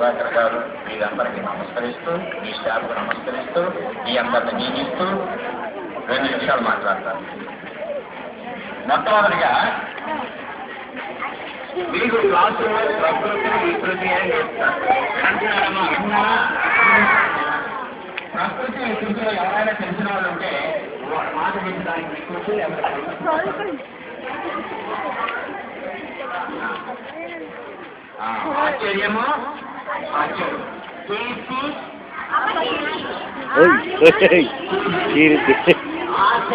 ప్రభాకర్ గారు మీరందరికీ నమస్కరిస్తూ, మీ స్టాఫ్కు నమస్కరిస్తూ, మీ అందరిని నియమిస్తూ 2 నిమిషాలు మాట్లాడతాను. మొట్టమొదటిగా మీకు క్లాసులో ప్రకృతి వికృతి అని చెప్తారు. ప్రకృతి వికృతిలో ఎవరైనా తెలిసిన వాళ్ళు ఉంటే మాట వినడానికి వికృతి ఆశ్చర్యము ఆశ్చర్యం ఆశ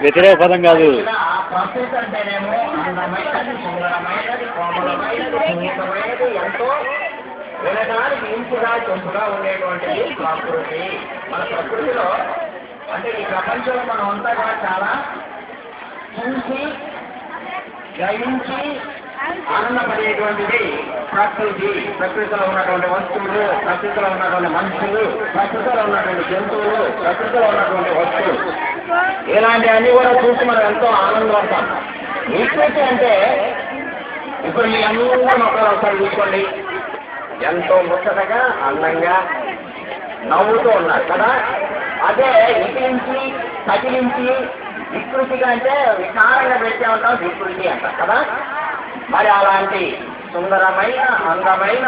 వ్యతిరేక పదం కాదు. ప్రకృతి అంటేనేమో అందమైనది, సుందరమైనది, కోమలమైనది, సున్నితమైనది, ఎంతో వినడానికి ఇంపుగా చొంపుగా ఉండేటువంటిది ప్రకృతి. మన ప్రకృతిలో అంటే ఈ ప్రపంచంలో మనం అంతా కూడా చాలా చూసి గ్రహించి ఆనందపడేటువంటిది ప్రకృతి. ప్రకృతిలో ఉన్నటువంటి వస్తువులు, ప్రకృతిలో ఉన్నటువంటి మనుషులు, ప్రకృతిలో ఉన్నటువంటి జంతువులు, ప్రకృతిలో ఉన్నటువంటి వస్తువులు, ఇలాంటివన్నీ కూడా చూసి మనం ఎంతో ఆనందపడతాం. వికృతి అంటే ఇప్పుడు మీ అందరూ మొక్కలు ఒకసారి చూసుకోండి, ఎంతో ముచ్చటగా అందంగా నవ్వుతూ ఉన్నారు కదా. అదే వికరించి తగిలించి వికృతిగా అంటే వికారంగా పెట్టే ఉంటాం, వికృతి అంటారు కదా. మరి అలాంటి సుందరమైన అందమైన